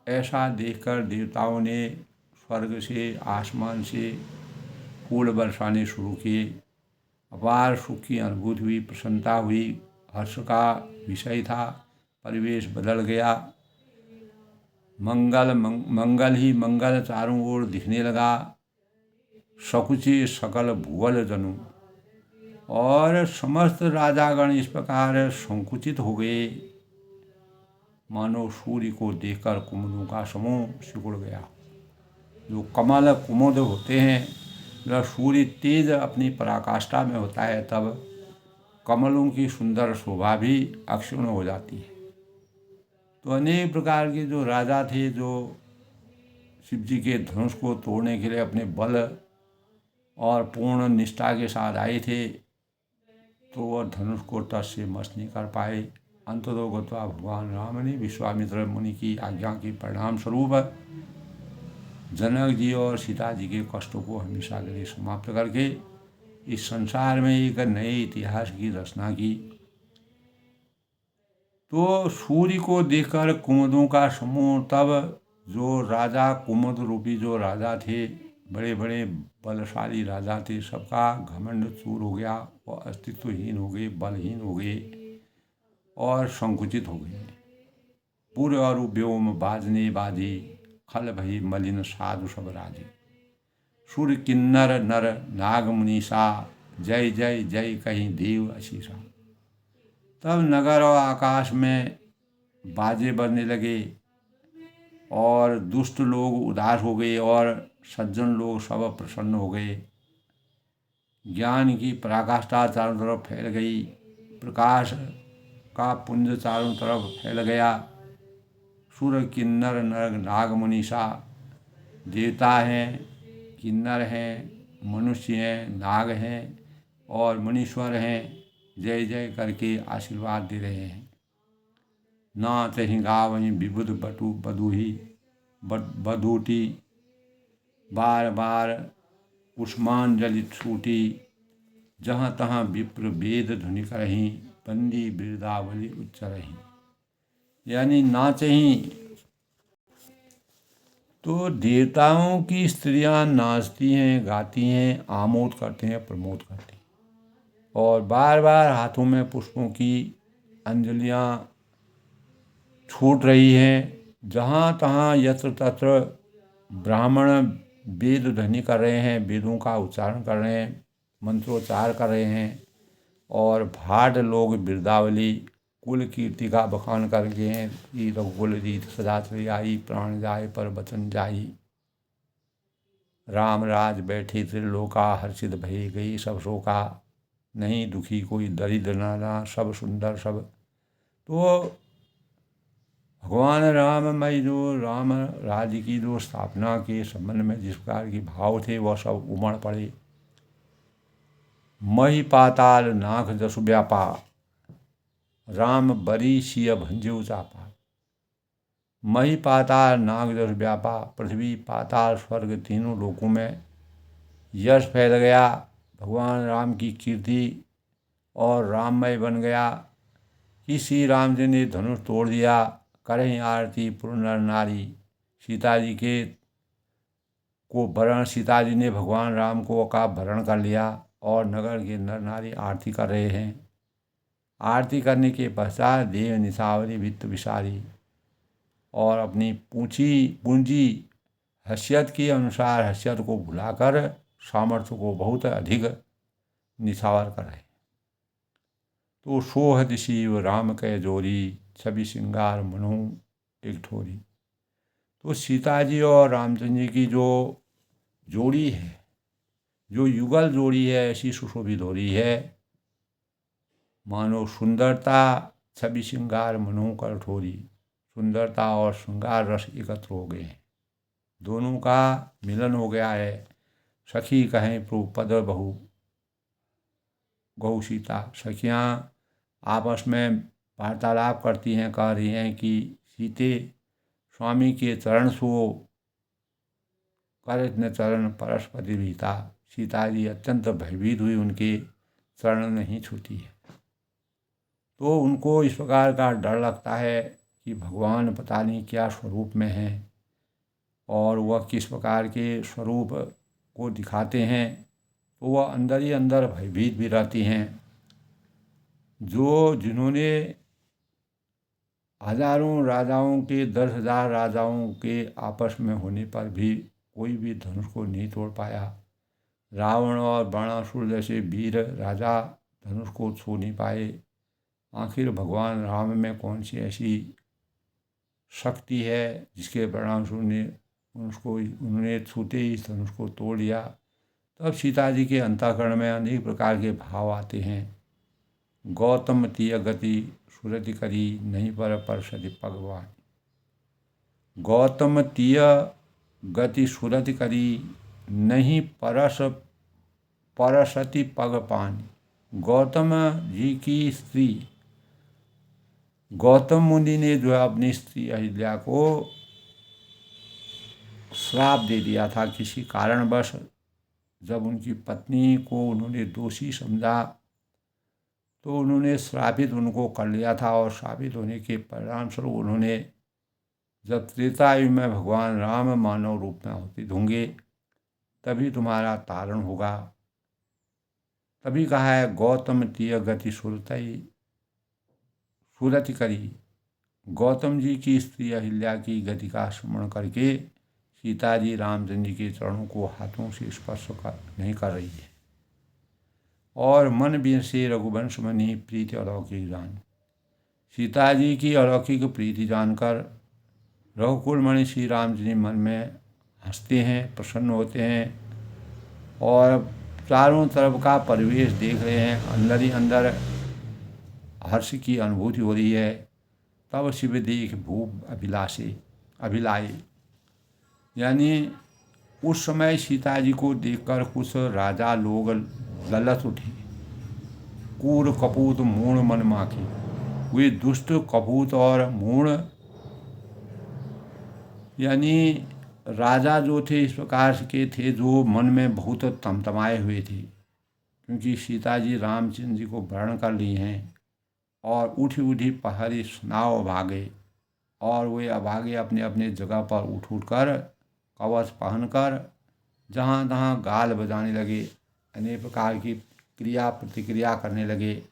ऐसा देखकर देवताओं ने स्वर्ग से, आसमान से फूल बरसाने शुरू किए। अपार सुख की अनुभूति हुई, प्रसन्नता हुई, हर्ष का विषय था। परिवेश बदल गया, मंगल ही मंगल चारों ओर दिखने लगा। सकुची सकल भुवल जनु, और समस्त राजागण इस प्रकार संकुचित हो गए, मानो सूर्य को देखकर कुमुदों का समूह सिकुड़ गया। जो कमल कुमुद होते हैं, जब सूर्य तेज अपनी पराकाष्ठा में होता है तब कमलों की सुंदर शोभा भी अक्षुण्ण हो जाती है। तो अनेक प्रकार के जो राजा थे, जो शिव जी के धनुष को तोड़ने के लिए अपने बल और पूर्ण निष्ठा के साथ आए थे, तो वह धनुष को टस से मस नहीं कर पाए। अंततो गत्वा भगवान राम ने विश्वामित्र मुनि की आज्ञा के परिणाम स्वरूप जनक जी और सीता जी के कष्टों को हमेशा के लिए समाप्त करके इस संसार में एक नए इतिहास की रचना की। तो सूर्य को देखकर कुमुदों का समूह, तब जो राजा कुमुद रूपी जो राजा थे, बड़े बड़े बलशाली राजा थे, सबका घमंड चूर हो गया और अस्तित्वहीन हो गए, बलहीन हो गए और संकुचित हो गए। पूर्व और व्योम बाजने बाजी, खल भई मलिन साधु सब राजी। सूर्य किन्नर नर नाग मुनीसा, जय जय जय कहीं देव अशीसा। तब नगर और आकाश में बाजे बजने लगे और दुष्ट लोग उदास हो गए और सज्जन लोग सब प्रसन्न हो गए। ज्ञान की पराकाष्ठा चारों तरफ फैल गई, प्रकाश का पुंज चारों तरफ फैल गया। सूर्य किन्नर नर नाग मुनीसा, देवता हैं, किन्नर हैं, मनुष्य हैं, नाग हैं और मुनीश्वर हैं, जय जय करके आशीर्वाद दे रहे हैं। नाच ही गावहीं विबुध बटु बधुही बधूटी, बार बार उष्मांजलि छूटी। जहाँ तहाँ विप्र वेद ध्वनि करहीं, बंदी बिरदावली उच्चरहीं। यानी नाच ही, तो देवताओं की स्त्रियां नाचती हैं, गाती हैं, आमोद करते हैं, प्रमोद करते हैं और बार बार हाथों में पुष्पों की अंजलियां छूट रही हैं। जहाँ तहाँ यत्र तत्र ब्राह्मण वेद ध्वनि कर रहे हैं, वेदों का उच्चारण कर रहे हैं, मंत्रोच्चार कर रहे हैं और भाट लोग बिरदावली कुल कीर्ति का बखान करके हैं कि रघुकुल रीत सदा चली आई, प्राण जाए पर वचन जाई। राम राज बैठे त्रिलोका, हर्षित भई गई सब शोका। नहीं दुखी कोई दरिद्र नाना, सब सुंदर सब। तो भगवान राममय जो राम राज्य की जो स्थापना के संबंध में जिस प्रकार के भाव थे वह सब उमड़ पड़े। मही पाताल नाख जसु व्यापा, राम बरी सिय भंजो चापा। मही पाताल नाग जस व्यापा, पृथ्वी पाताल स्वर्ग तीनों लोकों में यश फैल गया। भगवान राम की कीर्ति और राममय बन गया कि श्री राम जी ने धनुष तोड़ दिया। करें आरती पुर नर नारी, सीता जी के को वरण, सीता जी ने भगवान राम को का वरण कर लिया और नगर के नर नारी आरती कर रहे हैं। आरती करने के पश्चात देव निशावरी वित्त विशारी और अपनी पूंजी हैसियत के अनुसार हैसियत को भुलाकर सामर्थ्य को बहुत अधिक निछावर कर रहे। तो सोहद शिव राम कै जोरी, छवि श्रृंगार मनु एक ठोरी। तो सीता जी और रामचंद्र जी की जो जोड़ी है, जो युगल जोड़ी है, ऐसी सुशोभित हो रही है मानो सुंदरता छवि श्रृंगार मनु कर ठोरी। सुंदरता और श्रृंगार रस एकत्र हो गए हैं, दोनों का मिलन हो गया है। सखी कहें प्रोपद बहु गौ सीता, सखियाँ आपस में वार्तालाप करती हैं, कह रही हैं कि सीते स्वामी के चरण सो कर न चरण परस्पति भीता। सीता जी अत्यंत भयभीत हुई, उनके चरण नहीं छूती है। तो उनको इस प्रकार का डर लगता है कि भगवान पता नहीं क्या स्वरूप में हैं और वह किस प्रकार के स्वरूप को दिखाते हैं। तो वह अंदर ही अंदर भयभीत भी रहती हैं। जिन्होंने हजारों राजाओं के 10,000 राजाओं के आपस में होने पर भी कोई भी धनुष को नहीं तोड़ पाया। रावण और बाणासुर जैसे वीर राजा धनुष को छू नहीं पाए। आखिर भगवान राम में कौन सी ऐसी शक्ति है जिसके परिणामस्वरूप ने उन्होंने छूते ही इस धनुष को तोड़ दिया। तब सीता जी के अंतःकरण में अनेक प्रकार के भाव आते हैं। गौतम तीय गति सुरति करी, नहीं पर सति भगवान। गौतम तीय गति सुरति करी, नहीं परसति पग पानी। गौतम जी की स्त्री गौतम मुनि ने जो है अपनी स्त्री अहिल्या को श्राप दे दिया था। किसी कारणवश जब उनकी पत्नी को उन्होंने दोषी समझा तो उन्होंने श्रापित उनको कर लिया था, और श्रापित होने के परिणाम स्वरूप उन्होंने जब त्रेता युग में भगवान राम मानव रूप में अवतरित होंगे तभी तुम्हारा तारण होगा। तभी कहा है गौतम तीय गति सुरति करी। गौतम जी की स्त्री अहिल्या की गति का स्मरण करके सीता जी रामचंद्र जी के चरणों को हाथों से स्पर्श नहीं कर रही है, और मन भी से रघुवंश मनी प्रीति अलौकिक जान। सीता जी की अलौकिक प्रीति जानकर रघुकुल मणि श्री राम जी मन में हंसते हैं, प्रसन्न होते हैं, और चारों तरफ का परिवेश देख रहे हैं, अंदर ही अंदर हर्ष की अनुभूति हो रही है। तब शिव देख भूप अभिलाए, यानी उस समय सीता जी को देखकर कुछ राजा लोग ललच उठे। कूर कपूत मूढ़ मन माखे, वे दुष्ट कपूत और मूढ़ यानी राजा जो थे इस प्रकार के थे जो मन में बहुत तमतमाए हुए थे, क्योंकि सीता जी रामचंद्र जी को वर्ण कर ली हैं, और उठी उठी पहरी सुनाव भागे, और वे अभागे अपने अपने जगह पर उठ कर कवच पहनकर जहाँ तहाँ गाल बजाने लगे, अनेक प्रकार की क्रिया प्रतिक्रिया करने लगे,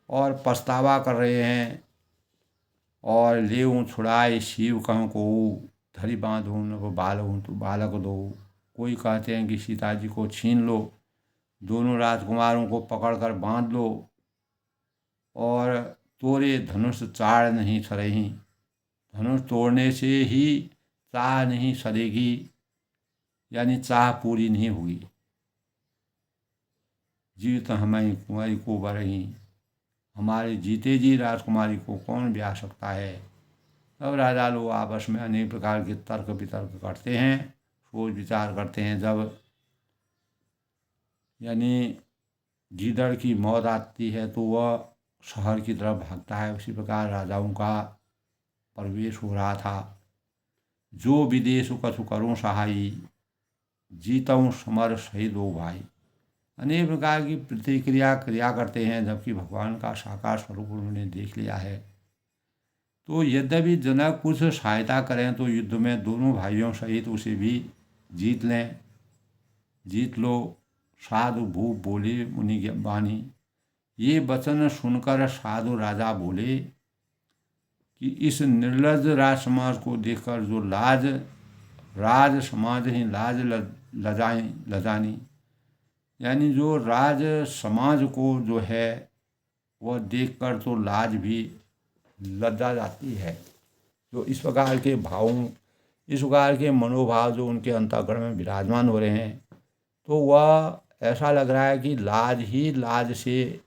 और पछतावा कर रहे हैं। और लेऊँ छुड़ाए शिव कहूँ को, धरी बांधूँ न बालहूँ तो बालक दो। कोई कहते हैं कि सीता जी को छीन लो, दोनों राजकुमारों को पकड़कर बांध लो, और तोरे धनुष चाड़ नहीं सरेही, धनुष तोड़ने से ही चाह नहीं सरेगी, यानी चाह पूरी नहीं होगी। जीवित हमें कुंवरी को बरही, हमारे जीते जी राजकुमारी को कौन ब्याह सकता है। तब राजा लोग आपस में अनेक प्रकार के तर्क वितर्क करते हैं, सोच विचार करते हैं। जब यानी गीदड़ की मौत आती है तो वह शहर की तरफ भागता है, उसी प्रकार राजाओं का प्रवेश हो रहा था। जो विदेश कछु करूँ सहाई, जीतऊँ समर सही दो भाई। अनेक प्रकार की प्रतिक्रिया क्रिया करते हैं, जबकि भगवान का साकार स्वरूप उन्होंने देख लिया है। तो यद्यपि जनक कुछ सहायता करें तो युद्ध में दोनों भाइयों सहित उसे भी जीत लो। साधु भूप बोले मुनि वाणी, ये वचन सुनकर साधु राजा बोले कि इस निर्लज राज समाज को देखकर जो राज समाज ही लाज लजानी, यानी जो राज समाज को जो है वह देखकर तो लाज भी लज्जा जाती है। जो इस प्रकार के भावों, इस प्रकार के मनोभाव जो उनके अंतःकरण में विराजमान हो रहे हैं, तो वह ऐसा लग रहा है कि लाज ही लाज से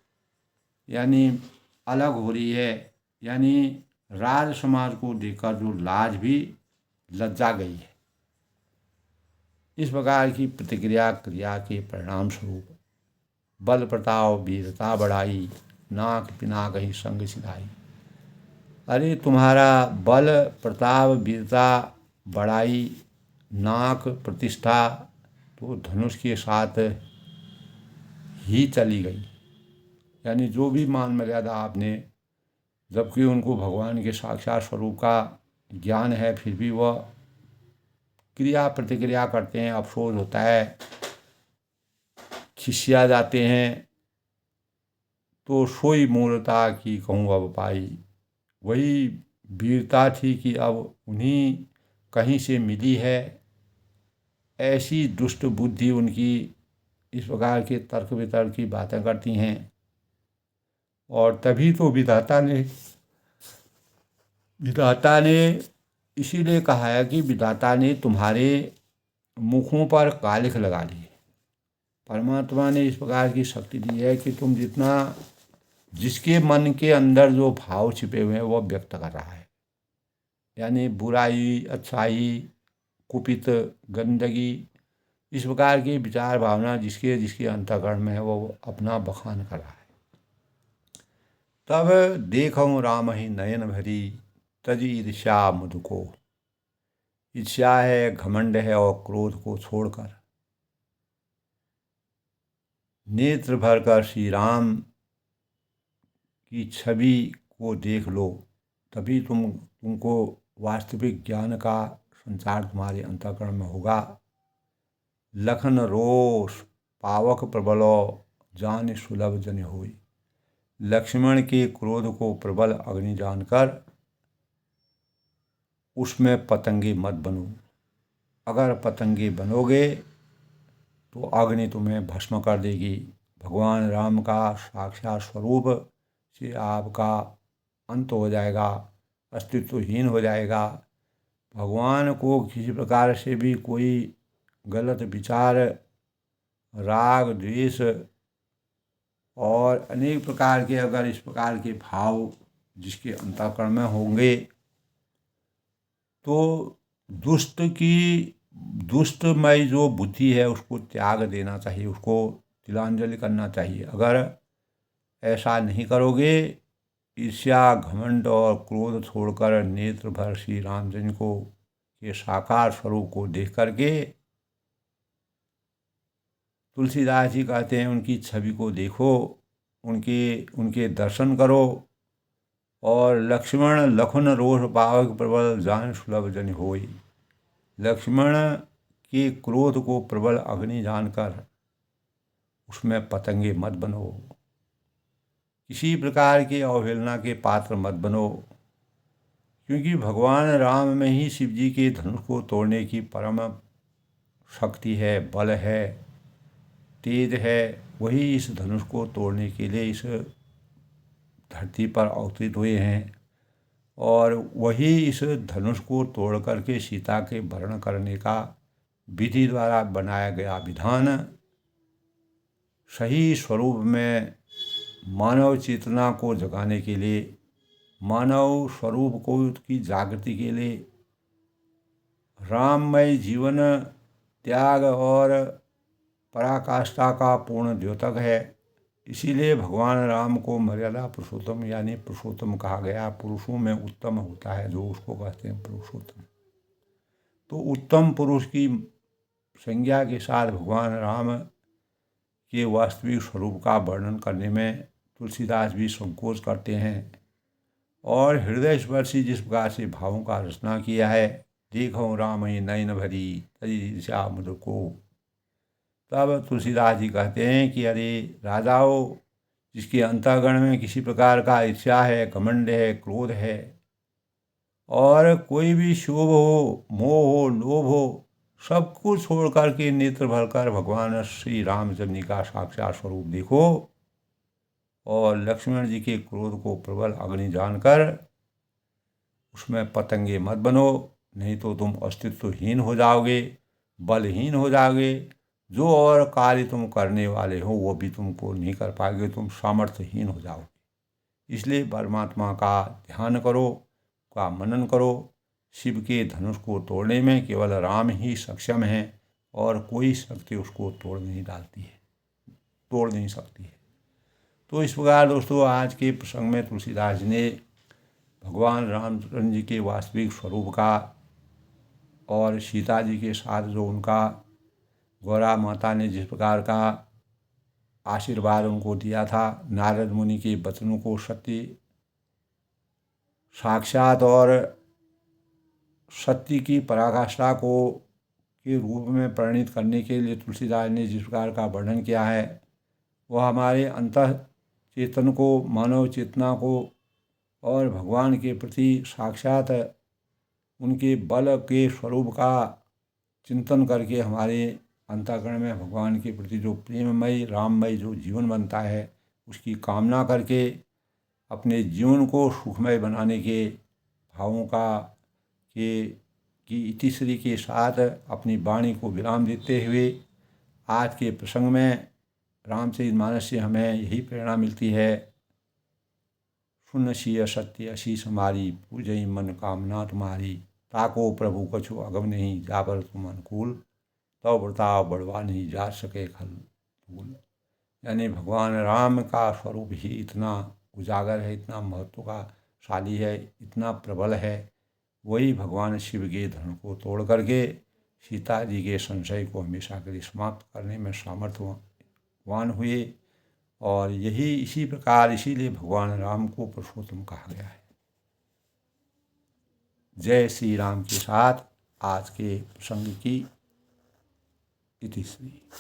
यानी अलग हो रही है, यानी राज समाज को देखकर जो लाज भी लज्जा गई है। इस प्रकार की प्रतिक्रिया क्रिया के परिणाम स्वरूप बल प्रताप वीरता बढ़ाई, नाक पिनाक ही संग सिधाई। अरे तुम्हारा बल प्रताप वीरता बढ़ाई, नाक प्रतिष्ठा तो धनुष के साथ ही चली गई, यानी जो भी मान मर्यादा आपने, जबकि उनको भगवान के साक्षात स्वरूप का ज्ञान है, फिर भी वह क्रिया प्रतिक्रिया करते हैं, अफसोस होता है, खिसिया जाते हैं। तो सोई मूर्ता की कहूँ अब पाई, वही वीरता थी कि अब उन्हीं कहीं से मिली है। ऐसी दुष्ट बुद्धि उनकी इस प्रकार के तर्क वितर्क की बातें करती हैं। और तभी तो विधाता ने इसीलिए कहा है कि विधाता ने तुम्हारे मुखों पर कालिख लगा ली। परमात्मा ने इस प्रकार की शक्ति दी है कि तुम जितना जिसके मन के अंदर जो भाव छिपे हुए हैं वो व्यक्त कर रहा है, यानी बुराई, अच्छाई, कुपित, गंदगी, इस प्रकार की विचार भावना जिसके अंतःकरण में है वो अपना बखान कर रहा है। तब देखऊँ राम ही नयन भरी, तजी ईर्ष्या मुझको, इच्छा है, घमंड है और क्रोध को छोड़कर नेत्र भरकर श्री राम की छवि को देख लो, तभी तुमको वास्तविक ज्ञान का संचार तुम्हारे अंतःकरण में होगा। लखन रोष पावक प्रबलो जान सुलभ जन होई। लक्ष्मण के क्रोध को प्रबल अग्नि जानकर उसमें पतंगे मत बनो। अगर पतंगे बनोगे तो अग्नि तुम्हें भस्म कर देगी। भगवान राम का साक्षात स्वरूप से आपका अंत हो जाएगा, अस्तित्वहीन हो जाएगा। भगवान को किसी प्रकार से भी कोई गलत विचार, राग, द्वेष और अनेक प्रकार के अगर इस प्रकार के भाव जिसके अंतःकरण में होंगे तो दुष्टमय जो बुद्धि है उसको त्याग देना चाहिए, उसको तिलांजलि करना चाहिए। अगर ऐसा नहीं करोगे, ईर्ष्या, घमंड और क्रोध छोड़कर नेत्र भर श्री रामचंद्र को के साकार स्वरूप को देख करके तुलसीदास जी कहते हैं उनकी छवि को देखो, उनके दर्शन करो। और लक्ष्मण लखन रोष पावक प्रबल जान सुलभ जन होई। लक्ष्मण के क्रोध को प्रबल अग्नि जानकर उसमें पतंगे मत बनो। किसी प्रकार की अवहेलना के पात्र मत बनो, क्योंकि भगवान राम में ही शिव जी के धनुष को तोड़ने की परम शक्ति है, बल है, तेज है। वही इस धनुष को तोड़ने के लिए इस धरती पर अवतरित हुए हैं और वही इस धनुष को तोड़ करके सीता के वरण करने का विधि द्वारा बनाया गया विधान सही स्वरूप में मानव चेतना को जगाने के लिए, मानव स्वरूप को की जागृति के लिए, राममय जीवन त्याग और पराकाष्ठा का पूर्ण द्योतक है। इसीलिए भगवान राम को मर्यादा पुरुषोत्तम यानी पुरुषोत्तम कहा गया। पुरुषों में उत्तम होता है जो उसको कहते हैं पुरुषोत्तम। तो उत्तम पुरुष की संज्ञा के साथ भगवान राम के वास्तविक स्वरूप का वर्णन करने में तुलसीदास भी संकोच करते हैं और हृदय स्पर्शी जिस प्रकार से भावों का रचना किया है, देखो राम ही नयन भरी तजी श्याम मुझ को। तब तुलसीदास जी कहते हैं कि अरे राजाओं, जिसके अंतःकरण में किसी प्रकार का ईर्ष्या है, घमंड है, क्रोध है और कोई भी शोभ हो, मोह हो, लोभ हो, सब कुछ छोड़ करके नेत्र भरकर भगवान श्री रामचंद्र जी का साक्षात स्वरूप देखो और लक्ष्मण जी के क्रोध को प्रबल अग्नि जानकर उसमें पतंगे मत बनो, नहीं तो तुम अस्तित्वहीन हो जाओगे, बलहीन हो जाओगे। जो और कार्य तुम करने वाले हो वो भी तुमको नहीं कर पाओगे, तुम सामर्थ्यहीन हो जाओगे। इसलिए परमात्मा का ध्यान करो, का मनन करो। शिव के धनुष को तोड़ने में केवल राम ही सक्षम हैं और कोई शक्ति उसको तोड़ नहीं सकती है। तो इस प्रकार दोस्तों आज के प्रसंग में तुलसीदास जी ने भगवान रामचंद्र जी के वास्तविक स्वरूप का और सीता जी के साथ जो उनका गौरा माता ने जिस प्रकार का आशीर्वाद उनको दिया था, नारद मुनि के वचनों को सत्य साक्षात और सत्य की पराकाष्ठा को के रूप में परिणित करने के लिए तुलसीदास ने जिस प्रकार का वर्णन किया है, वह हमारे अंतः चेतन को, मानव चेतना को और भगवान के प्रति साक्षात उनके बल के स्वरूप का चिंतन करके हमारे अंतःकरण में भगवान के प्रति जो प्रेममय, राममय जो जीवन बनता है, उसकी कामना करके अपने जीवन को सुखमय बनाने के भावों की इतिश्री के साथ अपनी वाणी को विराम देते हुए आज के प्रसंग में रामचरितमानस से हमें यही प्रेरणा मिलती है। सुन सिय सत्य अशीष हमारी, पूजई मन कामना तुम्हारी, ताको प्रभु कछु अगम नहीं, जाबर तुम अनुकूल, तव बर्ताव बढ़वा नहीं, जा सके खल धूल। यानी भगवान राम का स्वरूप ही इतना उजागर है, इतना महत्व का शाली है, इतना प्रबल है वही भगवान शिव के धनुष को तोड़ करके सीता जी के संशय को हमेशा के लिए समाप्त करने में सामर्थ्यवान हुए। और यही इसी प्रकार इसीलिए भगवान राम को पुरुषोत्तम कहा गया है। जय श्री राम के साथ आज के प्रसंग की इतिश्री।